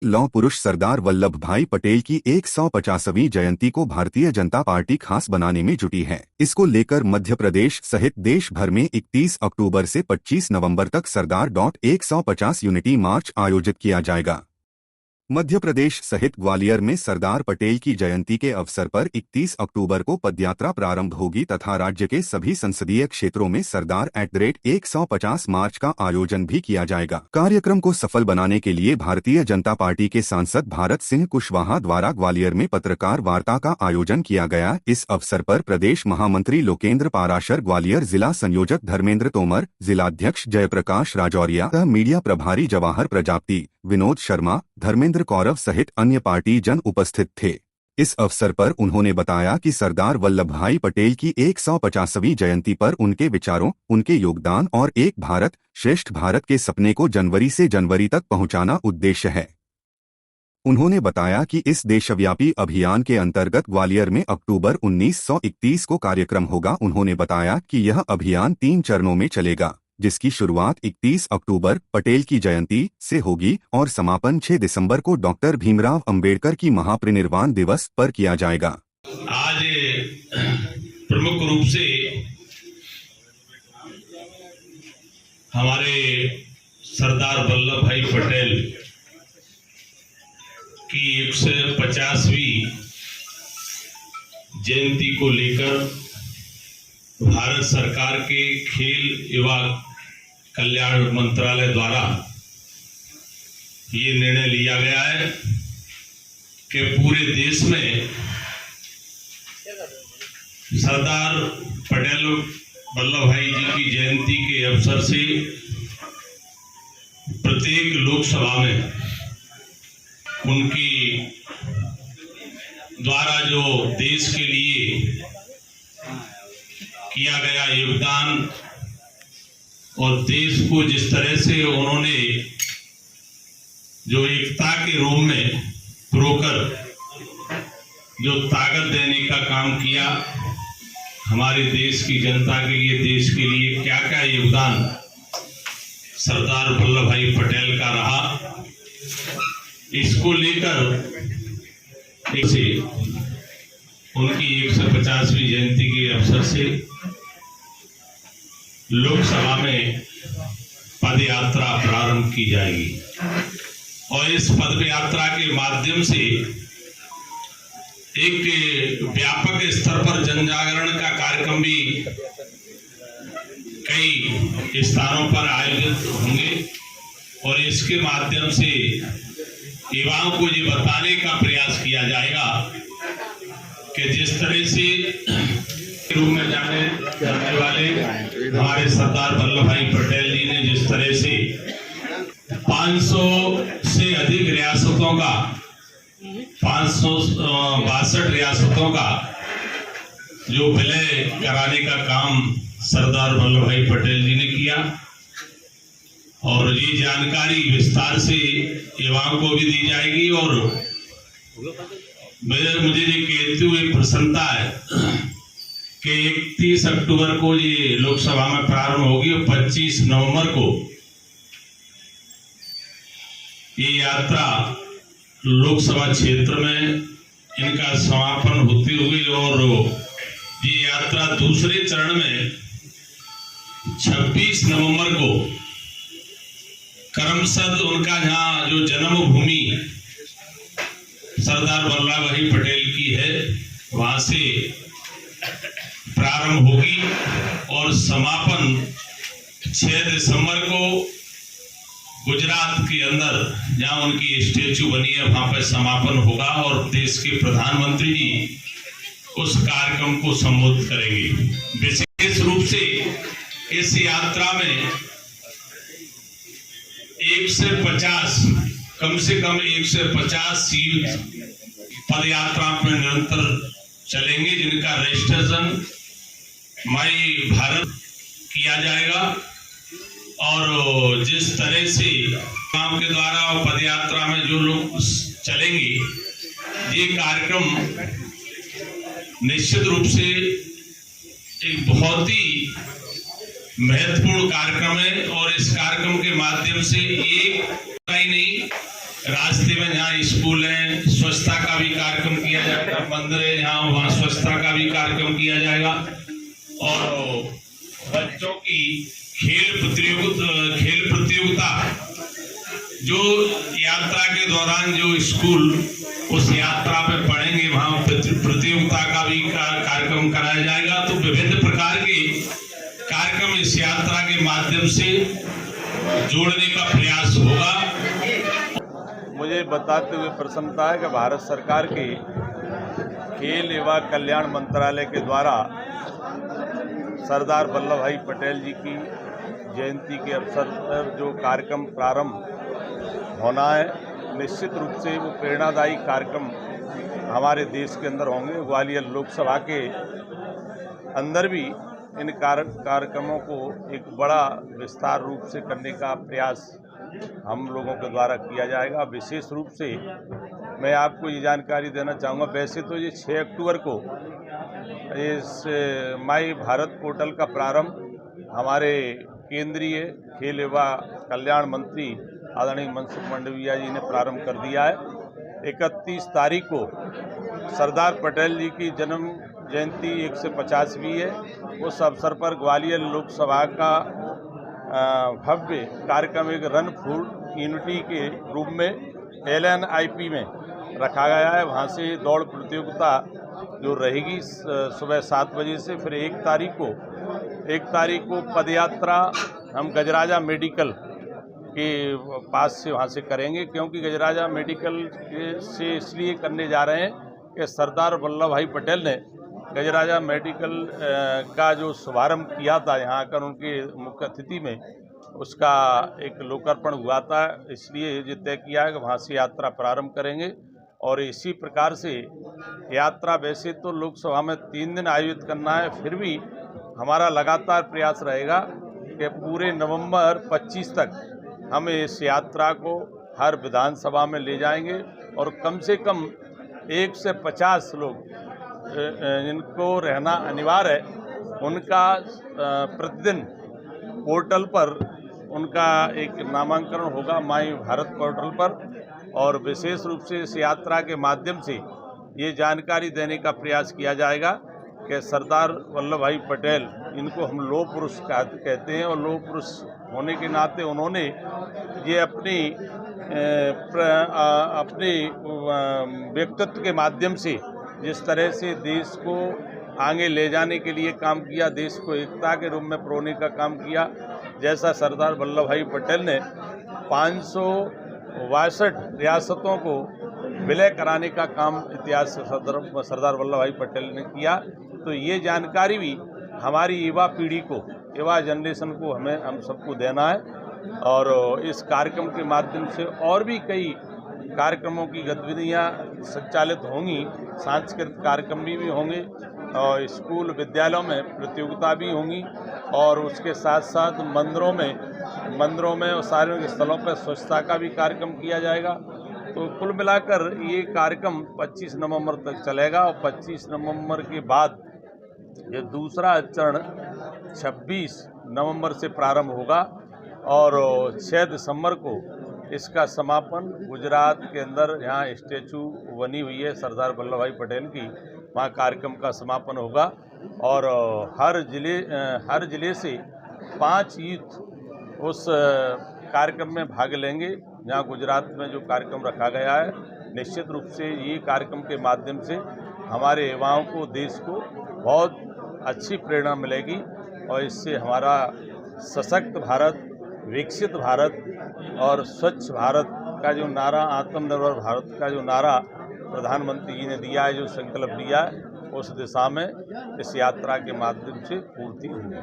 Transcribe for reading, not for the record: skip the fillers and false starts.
लौह पुरुष सरदार वल्लभ भाई पटेल की 150वीं जयंती को भारतीय जनता पार्टी खास बनाने में जुटी है। इसको लेकर मध्य प्रदेश सहित देश भर में 31 अक्टूबर से 25 नवंबर तक सरदार.150 यूनिटी मार्च आयोजित किया जाएगा। मध्य प्रदेश सहित ग्वालियर में सरदार पटेल की जयंती के अवसर पर 31 अक्टूबर को पदयात्रा प्रारंभ होगी तथा राज्य के सभी संसदीय क्षेत्रों में सरदार @150 मार्च का आयोजन भी किया जाएगा। कार्यक्रम को सफल बनाने के लिए भारतीय जनता पार्टी के सांसद भारत सिंह कुशवाहा द्वारा ग्वालियर में पत्रकार वार्ता का आयोजन किया गया। इस अवसर पर प्रदेश महामंत्री लोकेंद्र पाराशर, ग्वालियर जिला संयोजक धर्मेंद्र तोमर, जिलाध्यक्ष जयप्रकाश राजौरिया, मीडिया प्रभारी जवाहर प्रजापति, विनोद शर्मा, धर्मेंद्र कौरव सहित अन्य पार्टी जन उपस्थित थे। इस अवसर पर उन्होंने बताया कि सरदार वल्लभ भाई पटेल की 150वीं जयंती पर उनके विचारों, उनके योगदान और एक भारत श्रेष्ठ भारत के सपने को जनवरी से जनवरी तक पहुंचाना उद्देश्य है। उन्होंने बताया कि इस देशव्यापी अभियान के अंतर्गत ग्वालियर में अक्टूबर 1931 को कार्यक्रम होगा। उन्होंने बताया कि यह अभियान 3 चरणों में चलेगा, जिसकी शुरुआत 31 अक्टूबर पटेल की जयंती से होगी और समापन 6 दिसंबर को डॉक्टर भीमराव अंबेडकर की महापरिनिर्वाण दिवस पर किया जाएगा। आज प्रमुख रूप से हमारे सरदार वल्लभ भाई पटेल की 150वीं जयंती को लेकर भारत सरकार के खेल एवं कल्याण मंत्रालय द्वारा ये निर्णय लिया गया है कि पूरे देश में सरदार पटेल वल्लभ भाई जी की जयंती के अवसर से प्रत्येक लोकसभा में उनकी द्वारा जो देश के लिए किया गया योगदान और देश को जिस तरह से उन्होंने जो एकता के रूप में प्रोकर जो ताकत देने का काम किया, हमारे देश की जनता के लिए, देश के लिए क्या क्या योगदान सरदार वल्लभ भाई पटेल का रहा, इसको लेकर से उनकी 150वीं जयंती के अवसर से लोकसभा में पदयात्रा प्रारंभ की जाएगी और इस पदयात्रा के माध्यम से एक व्यापक स्तर पर जन जागरण का कार्यक्रम भी कई स्थानों पर आयोजित होंगे और इसके माध्यम से युवाओं को ये बताने का प्रयास किया जाएगा कि जिस तरह से रूप में जाने वाले हमारे सरदार वल्लभ भाई पटेल जी ने जिस तरह से 500 से अधिक रियासतों का 562 रियासतों का जो विलय कराने का काम सरदार वल्लभ भाई पटेल जी ने किया और ये जानकारी विस्तार से युवाओं को भी दी जाएगी और मुझे ये कहते हुए प्रसन्नता है कि 31 अक्टूबर को ये लोकसभा में प्रारंभ होगी और 25 नवंबर को ये यात्रा लोकसभा क्षेत्र में इनका समापन होते हुए और ये यात्रा दूसरे चरण में 26 नवंबर को करमसद उनका जहाँ जो जन्मभूमि सरदार वल्लभ भाई पटेल की है वहां से प्रारंभ होगी और समापन 6 दिसंबर को गुजरात के अंदर जहां उनकी स्टेचू बनी है वहां पर समापन होगा और देश के प्रधानमंत्री जी उस कार्यक्रम को संबोधित करेंगे। विशेष रूप से इस यात्रा में 1 से 50 कम से कम 1 से 50 सीट पद यात्रा में निरंतर चलेंगे जिनका रजिस्ट्रेशन माई भारत किया जाएगा और जिस तरह से गांव के द्वारा और पद यात्रा में जो लोग चलेंगे ये कार्यक्रम निश्चित रूप से एक बहुत ही महत्वपूर्ण कार्यक्रम है और इस कार्यक्रम के माध्यम से एक ही नहीं रास्ते में जहाँ स्कूल है स्वच्छता का भी कार्यक्रम किया जाएगा, मंदिर है जहाँ वहाँ स्वच्छता का भी कार्यक्रम किया जाएगा और बच्चों की खेल प्रतियोगिता जो यात्रा के दौरान जो स्कूल उस यात्रा पर पढ़ेंगे वहाँ प्रतियोगिता का भी कार्यक्रम कराया जाएगा। तो विभिन्न प्रकार के कार्यक्रम इस यात्रा के माध्यम से जोड़ने का प्रयास होगा। मुझे बताते हुए प्रसन्नता है कि भारत सरकार के खेल एवं कल्याण मंत्रालय के द्वारा सरदार वल्लभ भाई पटेल जी की जयंती के अवसर पर जो कार्यक्रम प्रारंभ होना है, निश्चित रूप से वो प्रेरणादायी कार्यक्रम हमारे देश के अंदर होंगे। ग्वालियर लोकसभा के अंदर भी इन कार्यक्रमों को एक बड़ा विस्तार रूप से करने का प्रयास हम लोगों के द्वारा किया जाएगा। विशेष रूप से मैं आपको ये जानकारी देना चाहूँगा, वैसे तो ये 6 अक्टूबर को इस माई भारत पोर्टल का प्रारंभ हमारे केंद्रीय खेल एवं कल्याण मंत्री आदरणीय मनसुख मांडविया जी ने प्रारंभ कर दिया है। 31 तारीख को सरदार पटेल जी की जन्म जयंती 150वीं है। उस अवसर पर ग्वालियर लोकसभा का भव्य कार्यक्रम एक रन फॉर यूनिटी के रूप में LNIP में रखा गया है। वहाँ से दौड़ प्रतियोगिता जो रहेगी सुबह 7 बजे से, फिर 1 तारीख को पदयात्रा हम गजराजा मेडिकल के पास से वहाँ से करेंगे, क्योंकि गजराजा मेडिकल से इसलिए करने जा रहे हैं कि सरदार वल्लभ भाई पटेल ने गजराजा मेडिकल का जो शुभारंभ किया था यहाँ आकर उनके मुख्य अतिथि में, उसका एक लोकार्पण हुआ था। इसलिए ये तय किया है कि वहाँ से यात्रा प्रारंभ करेंगे। और इसी प्रकार से यात्रा वैसे तो लोकसभा में 3 दिन आयोजित करना है, फिर भी हमारा लगातार प्रयास रहेगा कि पूरे नवंबर 25 तक हम इस यात्रा को हर विधानसभा में ले जाएंगे और कम से कम 1 से 50 लोग जिनको रहना अनिवार्य है उनका प्रतिदिन पोर्टल पर उनका एक नामांकन होगा माई भारत पोर्टल पर। और विशेष रूप से इस यात्रा के माध्यम से ये जानकारी देने का प्रयास किया जाएगा कि सरदार वल्लभ भाई पटेल, इनको हम लौह पुरुष कहते हैं, और लौह पुरुष होने के नाते उन्होंने ये अपने व्यक्तित्व के माध्यम से जिस तरह से देश को आगे ले जाने के लिए काम किया, देश को एकता के रूप में परोने का काम किया, जैसा सरदार वल्लभ भाई पटेल ने 562 रियासतों को विलय कराने का काम इतिहास सरदार वल्लभ भाई पटेल ने किया। तो ये जानकारी भी हमारी युवा पीढ़ी को, युवा जनरेशन को हम सबको देना है। और इस कार्यक्रम के माध्यम से और भी कई कार्यक्रमों की गतिविधियाँ संचालित होंगी, सांस्कृतिक कार्यक्रम भी होंगे और स्कूल विद्यालयों में प्रतियोगिता भी होंगी, और उसके साथ साथ मंदिरों में और सार्वजनिक स्थलों पर स्वच्छता का भी कार्यक्रम किया जाएगा। तो कुल मिलाकर ये कार्यक्रम 25 नवंबर तक चलेगा और 25 नवंबर के बाद ये दूसरा चरण 26 नवंबर से प्रारंभ होगा और 6 दिसंबर को इसका समापन गुजरात के अंदर जहाँ स्टैचू बनी हुई है सरदार वल्लभ भाई पटेल की, वहाँ कार्यक्रम का समापन होगा। और हर जिले से 5 यूथ उस कार्यक्रम में भाग लेंगे। जहाँ गुजरात में जो कार्यक्रम रखा गया है, निश्चित रूप से ये कार्यक्रम के माध्यम से हमारे युवाओं को, देश को बहुत अच्छी प्रेरणा मिलेगी और इससे हमारा सशक्त भारत, विकसित भारत और स्वच्छ भारत का जो नारा, आत्मनिर्भर भारत का जो नारा प्रधानमंत्री जी ने दिया है, जो संकल्प लिया है, उस दिशा में इस यात्रा के माध्यम से पूर्ति होगी।